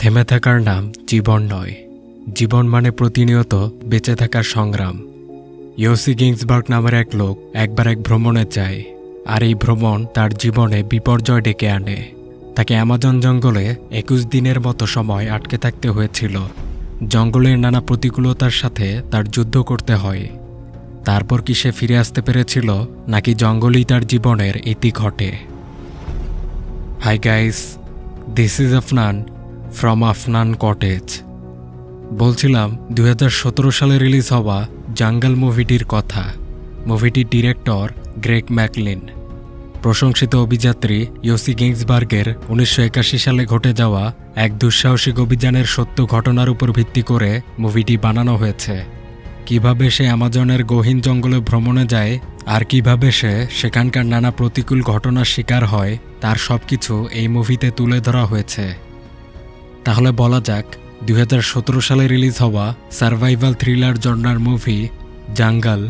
থেমে থাকার নাম জীবন নয়, জীবন মানে প্রতিনিয়ত বেঁচে থাকার সংগ্রাম। ইয়োসি গিন্সবার্গ নামের এক লোক একবার এক ভ্রমণে যায়, আর এই ভ্রমণ তার জীবনে বিপর্যয় ডেকে আনে। তাকে অ্যামাজন জঙ্গলে 21 দিনের মতো সময় আটকে থাকতে হয়েছিল। জঙ্গলের নানা প্রতিকূলতার সাথে তার যুদ্ধ করতে হয়। তারপর কি সে ফিরে আসতে পেরেছিল, নাকি জঙ্গলই তার জীবনের ইতি ঘটে? Hi guys, this is Afnan from Afnan cottage. বলছিলাম 2017 সালে রিলিজ হওয়া জাঙ্গল মুভিটির কথা। মুভিটির ডিরেক্টর গ্রেগ ম্যাকলিন। প্রশংসিত অভিযাত্রী ইয়োসি গিন্সবার্গের 1981 সালে ঘটে যাওয়া এক দুঃসাহসিক অভিযানের সত্য ঘটনার উপর ভিত্তি করে মুভিটি বানানো হয়েছে। কিভাবে সে অ্যামাজনের গহীন জঙ্গলে ভ্রমণে যায় আর কিভাবে সে সেখানকার নানা প্রতিকূল ঘটনার শিকার হয়, তার সবকিছু এই মুভিতে তুলে ধরা হয়েছে। তাহলে বলা যাক 2017 সালে রিলিজ হওয়া সার্ভাইভাল থ্রিলার জনরার মুভি জাঙ্গল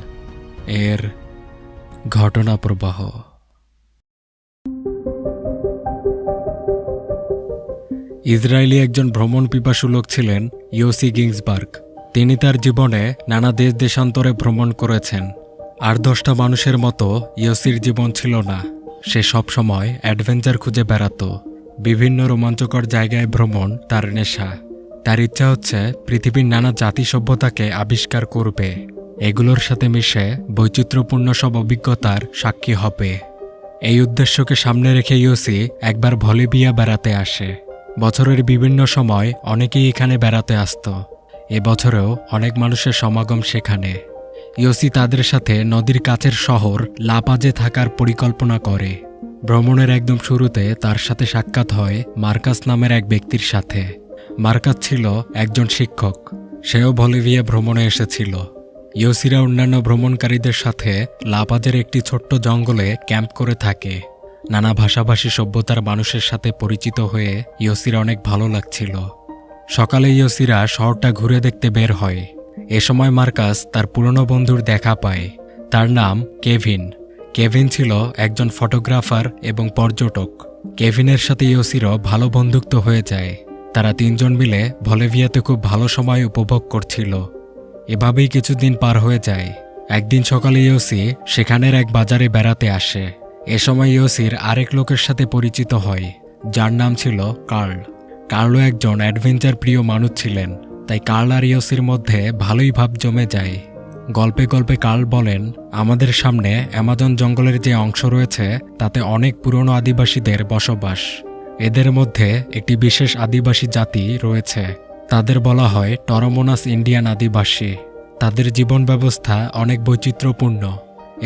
এর ঘটনা প্রবাহ। ইসরায়েলি একজন ভ্রমণ পিপাসু লোক ছিলেন ইয়োসি গিন্সবার্গ। তিনি তার জীবনে নানা দেশ দেশান্তরে ভ্রমণ করেছেন। আর 10টা মানুষের মতো ইয়োসির জীবন ছিল না। সে সবসময় অ্যাডভেঞ্চার খুঁজে বেড়াত। বিভিন্ন রোমাঞ্চকর জায়গায় ভ্রমণ তার নেশা। তার ইচ্ছা হচ্ছে পৃথিবীর নানা জাতি সভ্যতাকে আবিষ্কার করবে, এগুলোর সাথে মিশে বৈচিত্র্যপূর্ণ সব অভিজ্ঞতার সাক্ষী হবে। এই উদ্দেশ্যকে সামনে রেখে ইয়োসি একবার বলিভিয়া বেড়াতে আসে। বছরের বিভিন্ন সময় অনেকেই এখানে বেড়াতে আসত। এবছরেও অনেক মানুষের সমাগম সেখানে। ইয়োসি তাদের সাথে নদীর কাছের শহর লা পাজে থাকার পরিকল্পনা করে। ভ্রমণের একদম শুরুতে তার সাথে সাক্ষাৎ হয় মার্কাস নামের এক ব্যক্তির সাথে। মার্কাস ছিল একজন শিক্ষক। সেও বলিভিয়া ভ্রমণে এসেছিল। ইয়োসিরা অন্যান্য ভ্রমণকারীদের সাথে লা পাজের একটি ছোট্ট জঙ্গলে ক্যাম্প করে থাকে। নানা ভাষাভাষী সভ্যতার মানুষের সাথে পরিচিত হয়ে ইয়োসিরা অনেক ভালো লাগছিল। সকালে ইয়োসিরা শহরটা ঘুরে দেখতে বের হয়। এ সময় মার্কাস তার পুরনো বন্ধুর দেখা পায়। তার নাম কেভিন। কেভিন ছিল একজন ফটোগ্রাফার এবং পর্যটক। কেভিনের সাথে ইয়োসিরও ভালো বন্ধুত্ব হয়ে যায়। তারা 3 জন মিলে বলিভিয়াতে খুব ভালো সময় উপভোগ করছিল। এভাবেই কিছুদিন পার হয়ে যায়। একদিন সকালে ইয়োসি সেখানের এক বাজারে বেড়াতে আসে। এ সময় ইয়োসির আরেক লোকের সাথে পরিচিত হয়, যার নাম ছিল কার্ল। কার্লও একজন অ্যাডভেঞ্চার প্রিয় মানুষ ছিলেন, তাই কার্ল আর ইয়োসির মধ্যে ভালোই ভাব জমে যায়। গল্পে গল্পে কার্ল বলেন, আমাদের সামনে অ্যামাজন জঙ্গলের যে অংশ রয়েছে তাতে অনেক পুরনো আদিবাসীদের বসবাস। এদের মধ্যে একটি বিশেষ আদিবাসী জাতি রয়েছে, তাদের বলা হয় টরমোনাস ইন্ডিয়ান আদিবাসী। তাদের জীবন ব্যবস্থা অনেক বৈচিত্র্যপূর্ণ।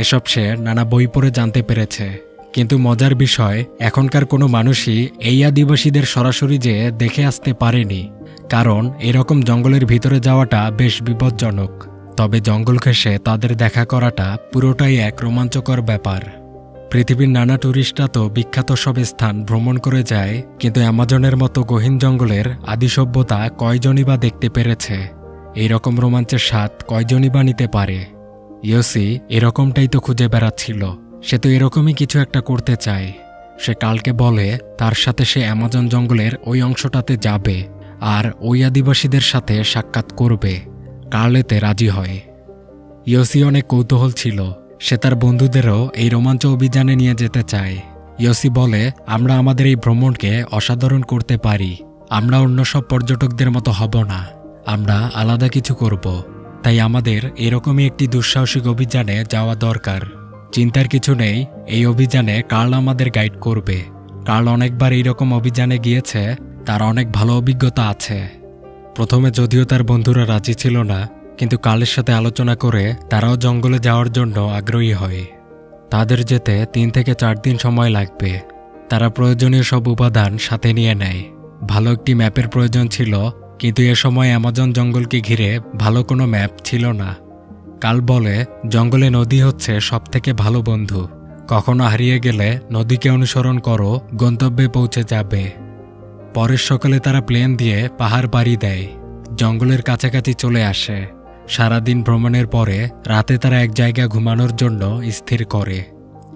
এসব সে নানা বই পড়ে জানতে পেরেছে। কিন্তু মজার বিষয়, এখনকার কোনো মানুষই এই আদিবাসীদের সরাসরি যেয়ে দেখে আসতে পারেনি, কারণ এরকম জঙ্গলের ভিতরে যাওয়াটা বেশ বিপজ্জনক। তবে জঙ্গল ঘেঁষে তাদের দেখা করাটা পুরোটাই এক রোমাঞ্চকর ব্যাপার। পৃথিবীর নানা ট্যুরিস্টরা তো বিখ্যাত সব স্থান ভ্রমণ করে যায়, কিন্তু অ্যামাজনের মতো গহীন জঙ্গলের আদি সভ্যতা কয়জনই বা দেখতে পেরেছে? এইরকম রোমাঞ্চের স্বাদ কয়জনই বা নিতে পারে? ইয়োসি এরকমটাই তো খুঁজে বেড়াচ্ছিল। সে তো এরকমই কিছু একটা করতে চায়। সে কালকে বলে তার সাথে সে অ্যামাজন জঙ্গলের ওই অংশটাতে যাবে আর ওই আদিবাসীদের সাথে সাক্ষাৎ করবে। কার্ল এতে রাজি হয়। ইয়োসি অনেক কৌতূহল ছিল। সে তার বন্ধুদেরও এই রোমাঞ্চ অভিযানে নিয়ে যেতে চায়। ইয়োসি বলে, আমরা আমাদের এই ভ্রমণকে অসাধারণ করতে পারি। আমরা অন্য সব পর্যটকদের মতো হব না, আমরা আলাদা কিছু করব। তাই আমাদের এরকমই একটি দুঃসাহসিক অভিযানে যাওয়া দরকার। চিন্তার কিছু নেই, এই অভিযানে কার্ল আমাদের গাইড করবে। কার্ল অনেকবার এইরকম অভিযানে গিয়েছে, তার অনেক ভালো অভিজ্ঞতা আছে। প্রথমে যদিও তার বন্ধুরা রাজি ছিল না, কিন্তু কার্লের সাথে আলোচনা করে তারাও জঙ্গলে যাওয়ার জন্য আগ্রহী হয়। তাদের যেতে 3 থেকে 4 দিন সময় লাগবে। তারা প্রয়োজনীয় সব উপাদান সাথে নিয়ে নেয়। ভালো একটি ম্যাপের প্রয়োজন ছিল, কিন্তু এ সময় অ্যামাজন জঙ্গলকে ঘিরে ভালো কোনো ম্যাপ ছিল না। কার্ল বলে, জঙ্গলে নদী হচ্ছে সবথেকে ভালো বন্ধু। কখনো হারিয়ে গেলে নদীকে অনুসরণ করো, গন্তব্যে পৌঁছে যাবে। পরের সকালে তারা প্লেন দিয়ে পাহাড় পাড়ি দেয়, জঙ্গলের কাছাকাছি চলে আসে। সারাদিন ভ্রমণের পরে রাতে তারা এক জায়গা ঘুমানোর জন্য স্থির করে।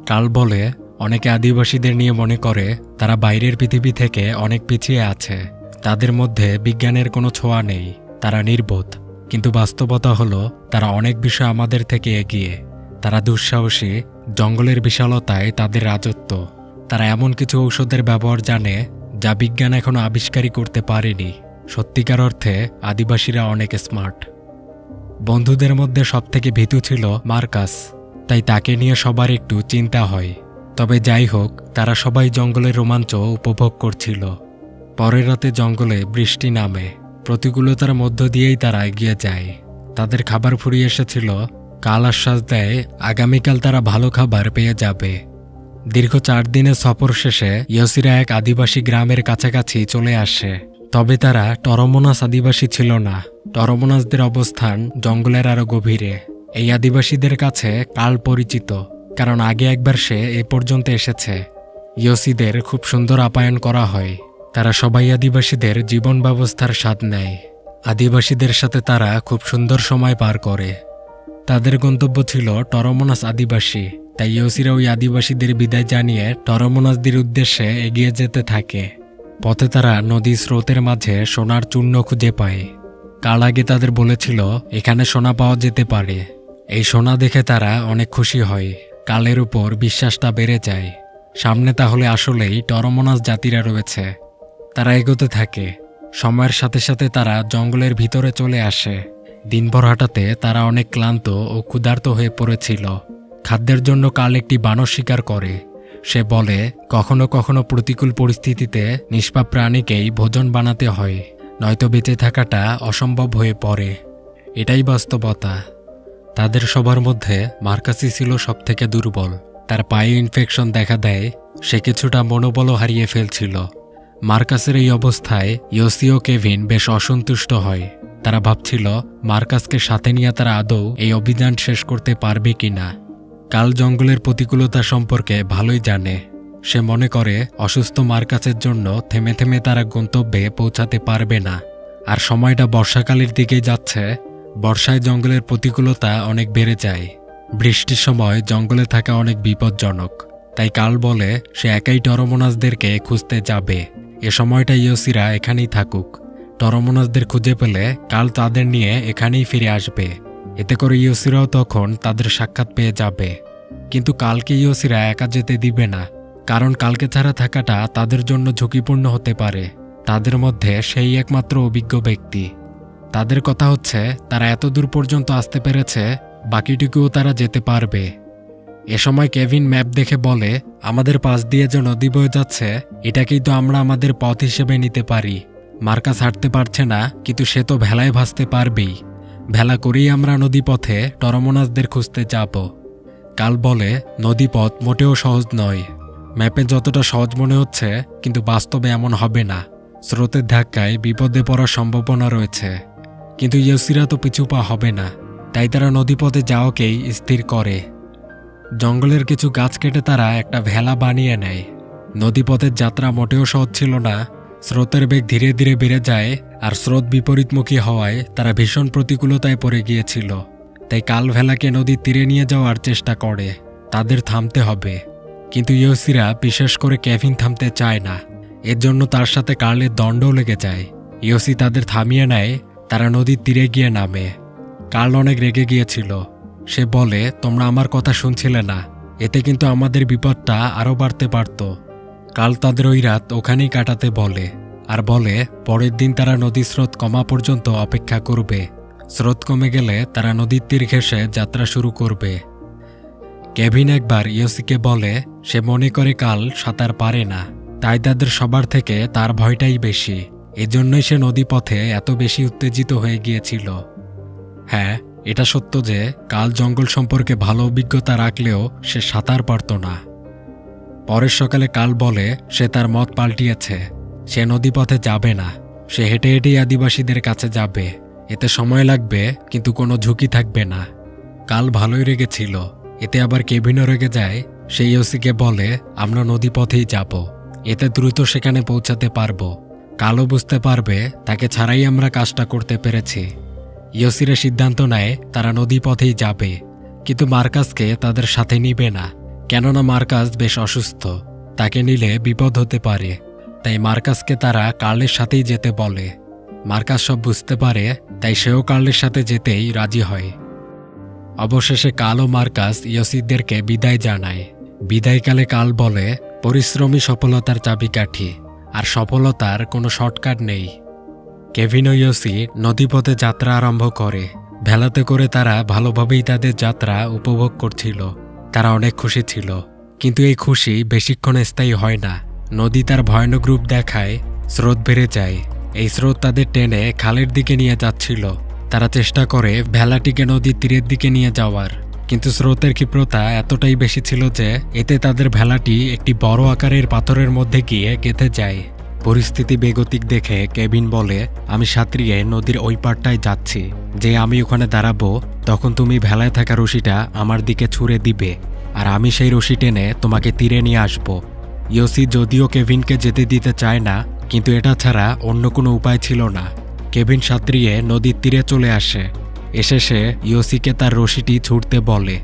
কার্ল বলে, অনেকে আদিবাসীদের নিয়ে মনে করে তারা বাইরের পৃথিবী থেকে অনেক পিছিয়ে আছে, তাদের মধ্যে বিজ্ঞানের কোনো ছোঁয়া নেই, তারা নির্বোধ। কিন্তু বাস্তবতা হলো তারা অনেক বিষয় আমাদের থেকে এগিয়ে। তারা দুঃসাহসী, জঙ্গলের বিশালতায় তাদের রাজত্ব। তারা এমন কিছু ঔষধের ব্যবহার জানে যা বিজ্ঞান এখনো আবিষ্কারই করতে পারেনি। সত্যিকার অর্থে আদিবাসীরা অনেক স্মার্ট। বন্ধুদের মধ্যে সবথেকে ভীতু ছিল মার্কাস, তাই তাকে নিয়ে সবার একটু চিন্তা হয়। তবে যাই হোক, তারা সবাই জঙ্গলের রোমাঞ্চ উপভোগ করছিল। পরের রাতে জঙ্গলে বৃষ্টি নামে। প্রতিকূলতার মধ্য দিয়েই তারা এগিয়ে যায়। তাদের খাবার ফুরিয়ে এসেছিল। কাল আশ্বাস দেয় আগামীকাল তারা ভালো খাবার পেয়ে যাবে। দীর্ঘ 4 দিনের সফর শেষে ইয়োসিরা এক আদিবাসী গ্রামের কাছাকাছি চলে আসে। তবে তারা টরমোনাস আদিবাসী ছিল না। টরমোনাসদের অবস্থান জঙ্গলের আরো গভীরে। এই আদিবাসীদের কাছে কাল পরিচিত, কারণ আগে একবার সে এ পর্যন্ত এসেছে। ইয়োসিদের খুব সুন্দর আপ্যায়ন করা হয়। তারা সবাই আদিবাসীদের জীবন ব্যবস্থার স্বাদ নেয়। আদিবাসীদের সাথে তারা খুব সুন্দর সময় পার করে। তাদের গন্তব্য ছিল টরমোনাস আদিবাসী, তাই ইয়োসিরা ওই আদিবাসীদের বিদায় জানিয়ে টরমোনাসদের উদ্দেশ্যে এগিয়ে যেতে থাকে। পথে তারা নদীর স্রোতের মাঝে সোনার চূর্ণ খুঁজে পায়। কাল আগে তাদের বলেছিল এখানে সোনা পাওয়া যেতে পারে। এই সোনা দেখে তারা অনেক খুশি হয়। কালের উপর বিশ্বাসটা বেড়ে যায়। সামনে তাহলে আসলেই টরমোনাস জাতিরা রয়েছে। তারা এগোতে থাকে। সময়ের সাথে সাথে তারা জঙ্গলের ভিতরে চলে আসে। দিনভর হাঁটাতে তারা অনেক ক্লান্ত ও ক্ষুধার্ত হয়ে পড়েছিল। খাদ্যের জন্য কাল একটি বানর শিকার করে। সে বলে কখনো কখনো প্রতিকূল পরিস্থিতিতে নিষ্পাপ প্রাণীকেই ভোজন বানাতে হয়, নয়তো বেঁচে থাকাটা অসম্ভব হয়ে পড়ে। এটাই বাস্তবতা। তাদের সবার মধ্যে মার্কাসই ছিল সবথেকে দুর্বল। তার পায়ে ইনফেকশন দেখা দেয়। সে কিছুটা মনোবলও হারিয়ে ফেলছিল। মার্কাসের এই অবস্থায় ইয়োসি ও কেভিন বেশ অসন্তুষ্ট হয়। তারা ভাবছিল মার্কাসকে সাথে নিয়ে তারা আদৌ এই অভিযান শেষ করতে পারবে কিনা। কাল জঙ্গলের প্রতিকূলতা সম্পর্কে ভালোই জানে। সে মনে করে অসুস্থ মার্কাসের জন্য থেমে থেমে তারা গন্তব্যে পৌঁছাতে পারবে না। আর সময়টা বর্ষাকালের দিকে যাচ্ছে। বর্ষায় জঙ্গলের প্রতিকূলতা অনেক বেড়ে যায়। বৃষ্টির সময় জঙ্গলে থাকা অনেক বিপজ্জনক। তাই কাল বলে সে একাই টরমোনাসদেরকে খুঁজতে যাবে। এ সময়টা ইয়োসিরা এখানেই থাকুক। টরমোনাসদের খুঁজে পেলে কাল তাদের নিয়ে এখানেই ফিরে আসবে। এতে করে ইয়োসিরাও তখন তাদের সাক্ষাৎ পেয়ে যাবে। কিন্তু কালকে ইয়োসিরা একা যেতে দিবে না, কারণ কালকে ছাড়া থাকাটা তাদের জন্য ঝুঁকিপূর্ণ হতে পারে। তাদের মধ্যে সেই একমাত্র অভিজ্ঞ ব্যক্তি। তাদের কথা হচ্ছে তারা এত দূর পর্যন্ত আসতে পেরেছে, বাকিটুকুও তারা যেতে পারবে। এ সময় কেভিন ম্যাপ দেখে বলে আমাদের পাশ দিয়ে যে নদী বয়ে যাচ্ছে এটাকেই তো আমরা আমাদের পথ হিসেবে নিতে পারি। মার্কাস হাঁটতে পারছে না, কিন্তু সে তো ভেলায় ভাসতে পারবেই। ভেলা করেই আমরা নদীপথে টরমোনাসদের খুঁজতে যাব। কাল বলে নদীপথ মোটেও সহজ নয়। ম্যাপে যতটা সহজ মনে হচ্ছে, কিন্তু বাস্তবে এমন হবে না। স্রোতের ধাক্কায় বিপদে পড়ার সম্ভাবনা রয়েছে। কিন্তু ইয়োসিরা তো পিছু পা হবে না, তাই তারা নদীপথে যাওয়াকেই স্থির করে। জঙ্গলের কিছু গাছ কেটে তারা একটা ভেলা বানিয়ে নেয়। নদীপথের যাত্রা মোটেও সহজ ছিল না। স্রোতের বেগ ধীরে ধীরে বেড়ে যায়, আর স্রোত বিপরীতমুখী হওয়ায় তারা ভীষণ প্রতিকূলতায় পড়ে গিয়েছিল। তাই কাল ভেলাকে নদীর তীরে নিয়ে যাওয়ার চেষ্টা করে। তাদের থামতে হবে, কিন্তু ইয়োসিরা বিশেষ করে কেভিন থামতে চায় না। এর জন্য তার সাথে কার্লের দণ্ডও লেগে যায়। ইয়োসি তাদের থামিয়ে নেয়। তারা নদীর তীরে গিয়ে নামে। কার্ল অনেক রেগে গিয়েছিল। সে বলে তোমরা আমার কথা শুনছিলে না, এতে কিন্তু আমাদের বিপদটা আরও বাড়তে পারত। কাল তাদের ওই রাত ওখানেই কাটাতে বলে, আর বলে পরের দিন তারা নদীর স্রোত কমা পর্যন্ত অপেক্ষা করবে। স্রোত কমে গেলে তারা নদীর তীর ঘেঁষে যাত্রা শুরু করবে। কেভিন একবার ইয়োসিকে বলে সে মনে করে কাল সাঁতার পারে না, তাই তাদের সবার থেকে তার ভয়টাই বেশি। এজন্যই সে নদীপথে এত বেশি উত্তেজিত হয়ে গিয়েছিল। হ্যাঁ, এটা সত্য যে কাল জঙ্গল সম্পর্কে ভালো অভিজ্ঞতা রাখলেও সে সাঁতার পারত না। পরের সকালে কাল বলে সে তার মত পাল্টিয়েছে। সে নদীপথে যাবে না। সে হেঁটে হেঁটেই আদিবাসীদের কাছে যাবে। এতে সময় লাগবে, কিন্তু কোনো ঝুঁকি থাকবে না। কাল ভালোই রেগেছিল। এতে আবার কেভিনও রেগে যায়। সে ইয়োসিকে বলে আমরা নদীপথেই যাব, এতে দ্রুত সেখানে পৌঁছাতে পারবো। কালও বুঝতে পারবে তাকে ছাড়াই আমরা কাজটা করতে পেরেছি। ইয়োসিরা সিদ্ধান্ত নেয় তারা নদীপথেই যাবে, কিন্তু মার্কাসকে তাদের সাথে নিবে না। কেননা মার্কাস বেশ অসুস্থ, তাকে নিলে বিপদ হতে পারে। তাই মার্কাসকে তারা কার্লের সাথেই যেতে বলে। মার্কাস সব বুঝতে পারে, তাই সেও কার্লের সাথে যেতেই রাজি হয়। অবশেষে কাল ও মার্কাস ইয়োসিদেরকে বিদায় জানায়। বিদায়কালে কাল বলে, পরিশ্রমী সফলতার চাবিকাঠি, আর সফলতার কোনো শর্টকাট নেই। কেভিন ও ইয়োসি নদীপথে যাত্রা আরম্ভ করে। ভেলাতে করে তারা ভালোভাবেই তাদের যাত্রা উপভোগ করছিল। তারা অনেক খুশি ছিল, কিন্তু এই খুশি বেশিক্ষণ স্থায়ী হয় না। নদী তার ভয়ানক রূপ দেখায়, স্রোত বেড়ে যায়। এই স্রোত তাদের টেনে খালের দিকে নিয়ে যাচ্ছিল। তারা চেষ্টা করে ভেলাটিকে নদীর তীরের দিকে নিয়ে যাওয়ার, কিন্তু স্রোতের ক্ষিপ্রতা এতটাই বেশি ছিল যে এতে তাদের ভেলাটি একটি বড় আকারের পাথরের মধ্যে গিয়ে গেঁথে যায়। পরিস্থিতি বেগতিক দেখে কেভিন বলে, আমি সাঁতরিয়ে নদীর ওই পাড়টায় যাচ্ছি। যে আমি ওখানে দাঁড়াবো, তখন তুমি ভেলায় থাকা রশিটা আমার দিকে ছুঁড়ে দিবে, আর আমি সেই রশি টেনে তোমাকে তীরে নিয়ে আসব। ইয়োসি যদিও কেভিনকে যেতে দিতে চায় না, কিন্তু এটা ছাড়া অন্য কোনো উপায় ছিল না। কেভিন সাঁতরিয়ে নদীর তীরে চলে আসে। এসে সে ইয়োসিকে তার রশিটি ছুঁড়তে বলে,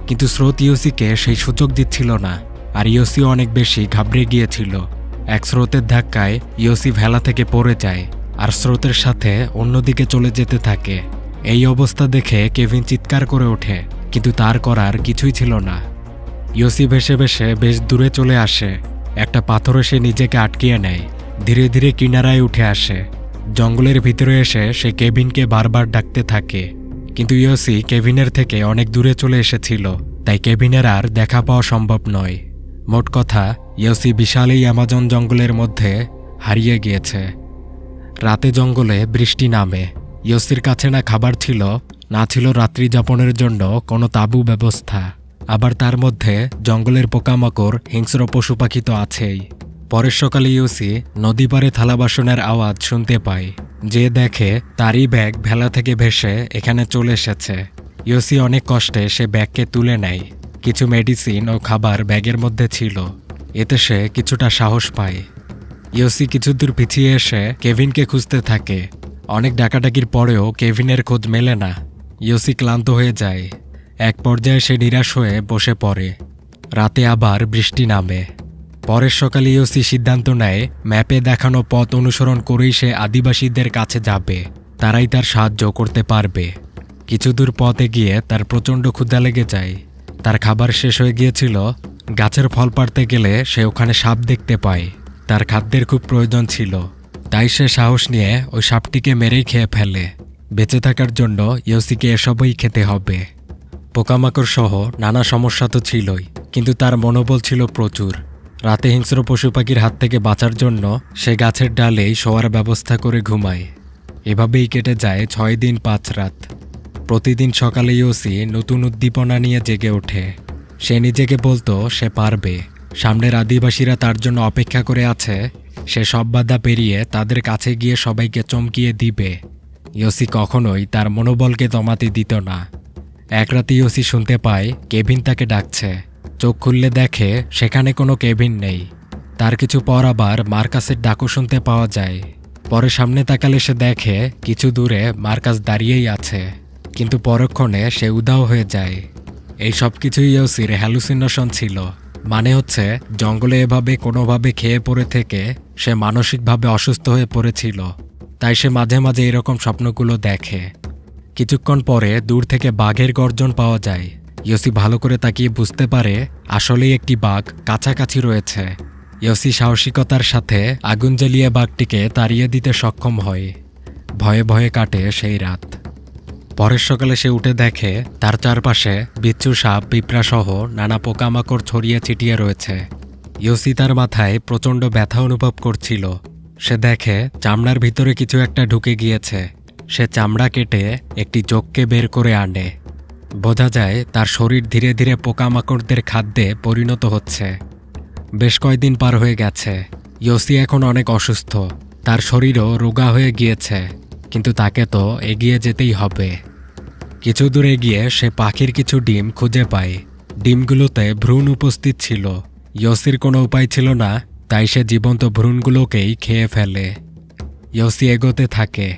কিন্তু স্রোত ইয়োসিকে সেই সুযোগ দিচ্ছিল না, আর ইয়োসিও অনেক বেশি ঘাবড়ে গিয়েছিল। এক স্রোতের ধাক্কায় ইয়োসি ভেলা থেকে পড়ে যায়, আর স্রোতের সাথে অন্যদিকে চলে যেতে থাকে। এই অবস্থা দেখে কেভিন চিৎকার করে ওঠে, কিন্তু তার করার কিছুই ছিল না। ইয়োসি ভেসে ভেসে বেশ দূরে চলে আসে। একটা পাথরে সে নিজেকে আটকিয়ে নেয়। ধীরে ধীরে কিনারায় উঠে আসে। জঙ্গলের ভিতরে এসে সে কেভিনকে বারবার ডাকতে থাকে, কিন্তু ইয়োসি কেভিনের থেকে অনেক দূরে চলে এসেছিল, তাই কেভিনের আর দেখা পাওয়া সম্ভব নয়। মোট কথা, ইয়োসি বিশাল এই অ্যামাজন জঙ্গলের মধ্যে হারিয়ে গিয়েছে। রাতে জঙ্গলে বৃষ্টি নামে। ইয়োসির কাছে না খাবার ছিল, না ছিল রাত্রি যাপনের জন্য কোনো তাঁবু ব্যবস্থা। আবার তার মধ্যে জঙ্গলের পোকামাকড়, হিংস্র পশু পাখি তো আছেই। পরের সকালে ইয়োসি নদী পাড়ে থালা বাসনের আওয়াজ শুনতে পায়। যে দেখে তারই ব্যাগ ভেলা থেকে ভেসে এখানে চলে এসেছে। ইয়োসি অনেক কষ্টে সে ব্যাগকে তুলে নেয়। কিছু মেডিসিন ও খাবার ব্যাগের মধ্যে ছিল। এতে সে কিছুটা সাহস পায়। ইয়োসি কিছু দূর পিছিয়ে এসে কেভিনকে খুঁজতে থাকে। অনেক ডাকাডাকির পরেও কেভিনের খোঁজ মেলে না। ইয়োসি ক্লান্ত হয়ে যায়। এক পর্যায়ে সে নিরাশ হয়ে বসে পড়ে। রাতে আবার বৃষ্টি নামে। পরের সকালে ইয়োসি সিদ্ধান্ত নেয়, ম্যাপে দেখানো পথ অনুসরণ করেই সে আদিবাসীদের কাছে যাবে। তারাই তার সাহায্য করতে পারবে। কিছু দূর পথ এগিয়ে তার প্রচণ্ড ক্ষুধা লেগে যায়। তার খাবার শেষ হয়ে গিয়েছিল। গাছের ফল পাড়তে গেলে সে ওখানে সাপ দেখতে পায়। তার খাদ্যের খুব প্রয়োজন ছিল, তাই সে সাহস নিয়ে ওই সাপটিকে মেরেই খেয়ে ফেলে। বেঁচে থাকার জন্য ইয়োসিকে এসবই খেতে হবে। পোকামাকড় সহ নানা সমস্যা তো ছিলই, কিন্তু তার মনোবল ছিল প্রচুর। রাতে হিংস্র পশু পাখির হাত থেকে বাঁচার জন্য সে গাছের ডালেই শোয়ার ব্যবস্থা করে ঘুমায়। এভাবেই কেটে যায় 6 দিন 5 রাত। প্রতিদিন সকালে ইয়োসি নতুন উদ্দীপনা নিয়ে জেগে ওঠে। সে নিজেকে বলতো সে পারবে। সামনের আদিবাসীরা তার জন্য অপেক্ষা করে আছে। সে সব বাধা পেরিয়ে তাদের কাছে গিয়ে সবাইকে চমকিয়ে দিবে। ইয়োসি কখনোই তার মনোবলকে দমাতে দিত না। এক রাতে ইয়োসি শুনতে পায় কেভিন তাকে ডাকছে। চোখ খুললে দেখে সেখানে কোনো কেভিন নেই। তার কিছু পর আবার মার্কাসের ডাকও শুনতে পাওয়া যায়। পরে সামনে তাকালে সে দেখে কিছু দূরে মার্কাস দাঁড়িয়েই আছে, কিন্তু পরক্ষণে সে উধাও হয়ে যায়। এই সব কিছুই ইয়োসির হ্যালুসিনেশন ছিল। মানে হচ্ছে, জঙ্গলে এভাবে কোনোভাবে খেয়ে পড়ে থেকে সে মানসিকভাবে অসুস্থ হয়ে পড়েছিল। তাই সে মাঝে মাঝে এরকম স্বপ্নগুলো দেখে। কিছুক্ষণ পরে দূর থেকে বাঘের গর্জন পাওয়া যায়। ইয়োসি ভালো করে তাকিয়ে বুঝতে পারে আসলেই একটি বাঘ কাছাকাছি রয়েছে। ইয়োসি সাহসিকতার সাথে আগুন জ্বালিয়ে বাঘটিকে তাড়িয়ে দিতে সক্ষম হয়। ভয়ে ভয়ে কাটে সেই রাত। পরের সকালে সে উঠে দেখে তার চারপাশে বিচ্ছু সাপ, পিঁপড়া সহ নানা পোকামাকড় ছড়িয়ে ছিটিয়ে রয়েছে। ইয়োসি তার মাথায় প্রচণ্ড ব্যথা অনুভব করছিল। সে দেখে চামড়ার ভিতরে কিছু একটা ঢুকে গিয়েছে। সে চামড়া কেটে একটি জোককে বের করে আনে। বোঝা যায় তার শরীর ধীরে ধীরে পোকামাকড়দের খাদ্যে পরিণত হচ্ছে। বেশ কয়েকদিন পার হয়ে গেছে। ইয়োসি এখন অনেক অসুস্থ। তার শরীরও রোগা হয়ে গিয়েছে, কিন্তু তাকে তো এগিয়ে যেতেই হবে। কিছু দূর এগিয়ে সে পাখির কিছু ডিম খুঁজে পায়। ডিমগুলোতে ভ্রূণ উপস্থিত ছিল। ইয়োসির কোনো উপায় ছিল না, তাই সে জীবন্ত ভ্রূণগুলোকেই খেয়ে ফেলে। ইয়োসি এগোতে থাকে।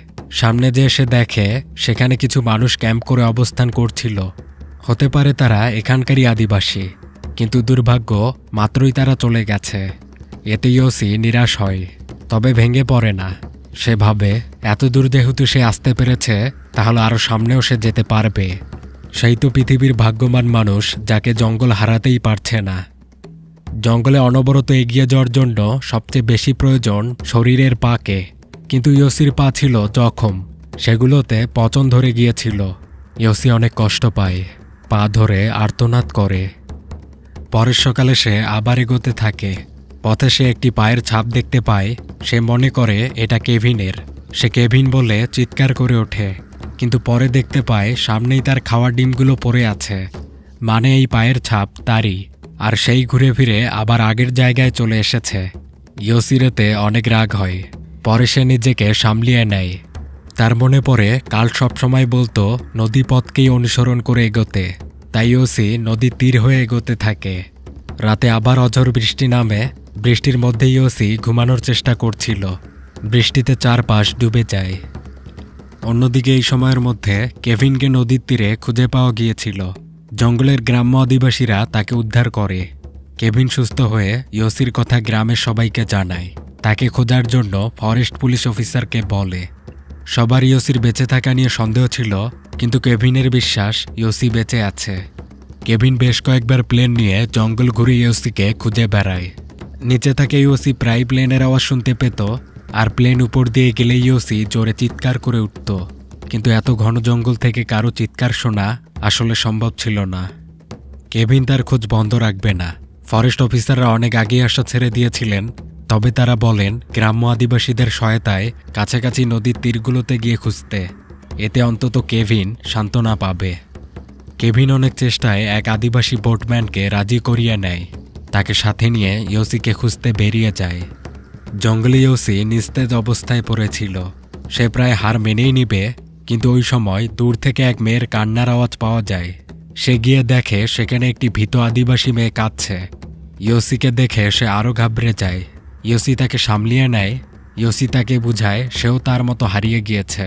সামনে যে সে দেখে সেখানে কিছু মানুষ ক্যাম্প করে অবস্থান করছিল। হতে পারে তারা এখানকারই আদিবাসী, কিন্তু দুর্ভাগ্য মাত্রই তারা চলে গেছে। এতে ইয়োসি নিরাশ হয়। তবে ভেঙে পড়ে না। সে ভাবে এত দূর যেহেতু সে আসতে পেরেছে, তাহলে আরও সামনেও সে যেতে পারবে। সেই তো পৃথিবীর ভাগ্যবান মানুষ যাকে জঙ্গল হারাতেই পারছে না। জঙ্গলে অনবরত এগিয়ে যাওয়ার জন্য সবচেয়ে বেশি প্রয়োজন শরীরের পাকে, কিন্তু ইয়োসির পা ছিল জখম, সেগুলোতে পচন ধরে গিয়েছিল। ইয়োসি অনেক কষ্ট পায়, পা ধরে আর্তনাদ করে। পরের সকালে সে আবার এগোতে থাকে। পথে সে একটি পায়ের ছাপ দেখতে পায়। সে মনে করে এটা কেভিনের। সে কেভিন বলে চিৎকার করে ওঠে, কিন্তু পরে দেখতে পায় সামনেই তার খাওয়া ডিমগুলো পড়ে আছে। মানে এই পায়ের ছাপ তারই, আর সেই ঘুরে ফিরে আবার আগের জায়গায় চলে এসেছে। ইয়োসির এতে অনেক রাগ হয়। পরে সে নিজেকে সামলিয়ে নেয়। তার মনে পড়ে কাল সবসময় বলতো নদীপথকেই অনুসরণ করে এগোতে, তাই ইয়োসি নদীর তীর হয়ে এগোতে থাকে। রাতে আবার অঝড় বৃষ্টি নামে। বৃষ্টির মধ্যে ইয়োসি ঘুমানোর চেষ্টা করছিল। বৃষ্টিতে চারপাশ ডুবে যায়। অন্যদিকে এই সময়ের মধ্যে কেভিনকে নদীর তীরে খুঁজে পাওয়া গিয়েছিল। জঙ্গলের গ্রাম্য আদিবাসীরা তাকে উদ্ধার করে। কেভিন সুস্থ হয়ে ইয়োসির কথা গ্রামের সবাইকে জানায়। তাকে খোঁজার জন্য ফরেস্ট পুলিশ অফিসারকে বলে। সবার ইয়োসির বেঁচে থাকা নিয়ে সন্দেহ ছিল, কিন্তু কেভিনের বিশ্বাস ইয়োসি বেঁচে আছে। কেভিন বেশ কয়েকবার প্লেন নিয়ে জঙ্গল ঘুরে ইয়োসিকে খুঁজে বেড়ায়। নিচে থেকে ইয়োসি প্রায় প্লেনের আওয়াজ শুনতে পেত, আর প্লেন উপর দিয়ে গেলে ইয়োসি জোরে চিৎকার করে উঠত। কিন্তু এত ঘন জঙ্গল থেকে কারো চিৎকার শোনা আসলে সম্ভব ছিল না। কেভিন তার খোঁজ বন্ধ রাখবে না। ফরেস্ট অফিসাররা অনেক আগে আসা ছেড়ে দিয়েছিলেন, তবে তারা বলেন গ্রাম্য আদিবাসীদের সহায়তায় কাছাকাছি নদীর তীরগুলোতে গিয়ে খুঁজতে। এতে অন্তত কেভিন সান্ত্বনা পাবে। কেভিন অনেক চেষ্টায় এক আদিবাসী বোটম্যানকে রাজি করিয়ে নেয়। তাকে সাথে নিয়ে ইয়োসিকে খুঁজতে বেরিয়ে যায়। জঙ্গলে ইয়োসি নিস্তেজ অবস্থায় পড়েছিল। সে প্রায় হার মেনেই নিবে, কিন্তু ওই সময় দূর থেকে এক মেয়ের কান্নার আওয়াজ পাওয়া যায়। সে গিয়ে দেখে সেখানে একটি ভীত আদিবাসী মেয়ে কাঁদছে। ইয়োসিকে দেখে সে আরও ঘাবড়ে যায়। ইয়োসি তাকে সামলিয়ে নেয়। ইয়োসি তাকে বুঝায় সেও তার মতো হারিয়ে গিয়েছে,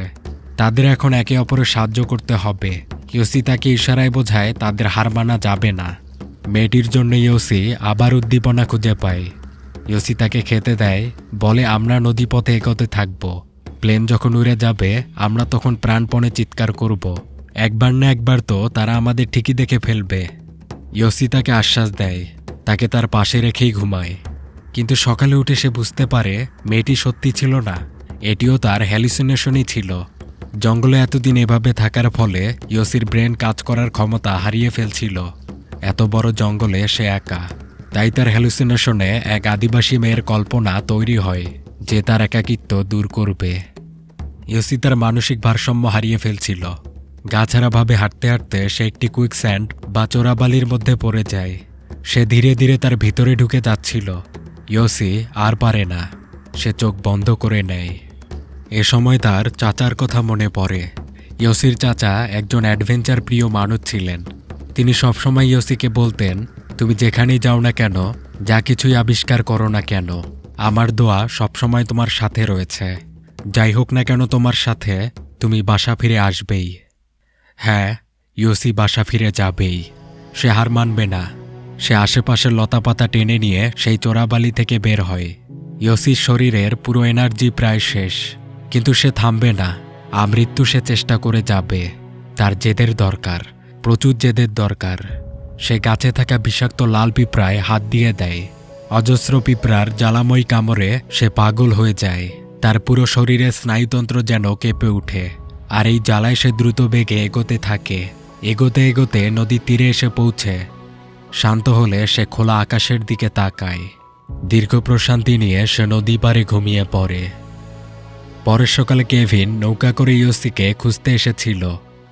তাদের এখন একে অপরের সাহায্য করতে হবে। ইয়োসি তাকে ইশারায় বোঝায় তাদের হার মানা যাবে না। মেয়েটির জন্য ইয়োসি আবার উদ্দীপনা খুঁজে পায়। ইয়োসি তাকে খেতে দেয়, বলে আমরা নদীপথে এগোতে থাকব। প্লেন যখন উড়ে যাবে আমরা তখন প্রাণপণে চিৎকার করব। একবার না একবার তো তারা আমাদের ঠিকই দেখে ফেলবে। ইয়োসি তাকে আশ্বাস দেয়, তাকে তার পাশে রেখেই ঘুমায়। কিন্তু সকালে উঠে সে বুঝতে পারে মেয়েটি সত্যি ছিল না, এটিও তার হ্যালুসিনেশনই ছিল। জঙ্গলে এতদিন এভাবে থাকার ফলে ইয়োসির ব্রেন কাজ করার ক্ষমতা হারিয়ে ফেলছিল। এত বড় জঙ্গলে সে একা, তাই তার হ্যালুসিনেশনে এক আদিবাসী মেয়ের কল্পনা তৈরি হয় যে তার একাকিত্ব দূর করবে। ইয়োসি তার মানসিক ভারসাম্য হারিয়ে ফেলছিল। গাছাড়াভাবে হাঁটতে হাঁটতে সে একটি কুইকস্যান্ড বা চোরাবালির মধ্যে পড়ে যায়। সে ধীরে ধীরে তার ভিতরে ঢুকে যাচ্ছিল। ইয়োসি আর পারে না, সে চোখ বন্ধ করে নেয়। এ সময় তার চাচার কথা মনে পড়ে। ইয়োসির চাচা একজন অ্যাডভেঞ্চার প্রিয় মানুষ ছিলেন। তিনি সবসময় ইয়োসিকে বলতেন, তুমি যেখানেই যাও না কেন, যা কিছুই আবিষ্কার করো না কেন, আমার দোয়া সবসময় তোমার সাথে রয়েছে। যাই হোক না কেন তোমার সাথে, তুমি বাসা ফিরে আসবেই। হ্যাঁ, ইয়োসি বাসা ফিরে যাবেই। সে হার মানবে না। সে আশেপাশের লতাপাতা টেনে নিয়ে সেই চোরাবালি থেকে বের হয়। ইয়োসির শরীরের পুরো এনার্জি প্রায় শেষ, কিন্তু সে থামবে না। আমৃত্যু সে চেষ্টা করে যাবে। তার জেদের দরকার, প্রচুর জেদের দরকার। সে গাছে থাকা বিষাক্ত লাল পিঁপড়ায় হাত দিয়ে দেয়। অজস্র পিঁপড়ার জ্বালাময়ী কামড়ে সে পাগল হয়ে যায়। তার পুরো শরীরের স্নায়ুতন্ত্র যেন কেঁপে ওঠে। আর এই জ্বালায় সে দ্রুত বেগে এগোতে থাকে। এগোতে এগোতে নদীর তীরে এসে পৌঁছে। শান্ত হলে সে খোলা আকাশের দিকে তাকায়। দীর্ঘ প্রশান্তি নিয়ে সে নদী পাড়ে ঘুমিয়ে পড়ে। পরের সকালে কেভিন নৌকা করে ইয়োসিকে খুঁজতে এসেছিল।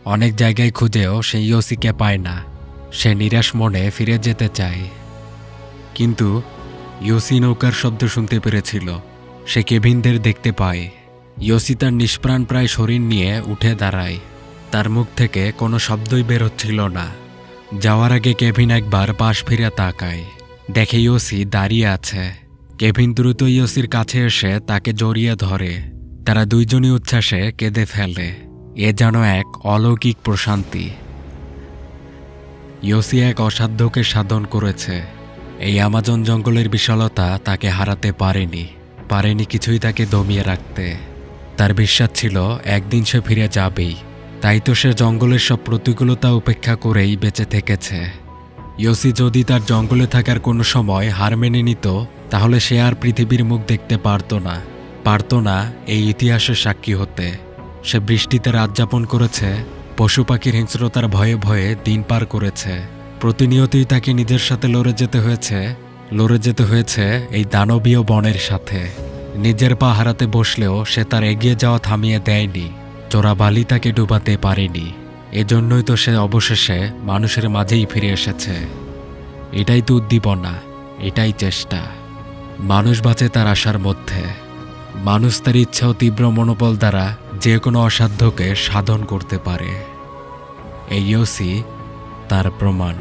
অনেক জায়গায় খুঁজেও সে ইয়োসিকে পায় না। সে নিরাশ মনে ফিরে যেতে চায়, কিন্তু ইয়োসি নৌকার শব্দ শুনতে পেরেছিল। সে কেভিনদের দেখতে পায়। ইয়োসি তার নিষ্প্রাণ প্রায় শরীর নিয়ে উঠে দাঁড়ায়। তার মুখ থেকে কোনো শব্দই বের হচ্ছিল না। যাওয়ার আগে কেভিন একবার পাশ ফিরে তাকায়। দেখে ইয়োসি দাঁড়িয়ে আছে। কেভিন দ্রুত ইয়োসির কাছে এসে তাকে জড়িয়ে ধরে। তারা দুইজনই উচ্ছ্বাসে কেঁদে ফেলে। এ যেন এক অলৌকিক প্রশান্তি। ইয়োসি এক অসাধ্যকে সাধন করেছে। এই আমাজন জঙ্গলের বিশালতা তাকে হারাতে পারেনি। পারেনি কিছুই তাকে দমিয়ে রাখতে। তার বিশ্বাস ছিল একদিন সে ফিরে যাবেই, তাই তো সে জঙ্গলের সব প্রতিকূলতা উপেক্ষা করেই বেঁচে থেকেছে। ইয়োসি যদি তার জঙ্গলে থাকার কোনো সময় হার মেনে নিত, তাহলে সে আর পৃথিবীর মুখ দেখতে পারত না এই ইতিহাসের সাক্ষী হতে। সে বৃষ্টিতে রাত যাপন করেছে, পশু পাখির হিংস্রতার ভয়ে ভয়ে দিন পার করেছে। প্রতিনিয়তই তাকে নিজের সাথে লড়ে যেতে হয়েছে এই দানবীয় বনের সাথে। নিজের পা হারাতে বসলেও সে তার এগিয়ে যাওয়া থামিয়ে দেয়নি। চোরাবালি তাকে ডুবাতে পারেনি। এজন্যই তো সে অবশেষে মানুষের মাঝেই ফিরে এসেছে। এটাই তো উদ্দীপনা, এটাই চেষ্টা। মানুষ বাঁচে তার আশার মধ্যে। মানুষ তার ইচ্ছা ও তীব্র মনোবল দ্বারা যে কোনো অসাধ্যকে সাধন করতে পারে। এই ইয়োসি তার প্রমাণ।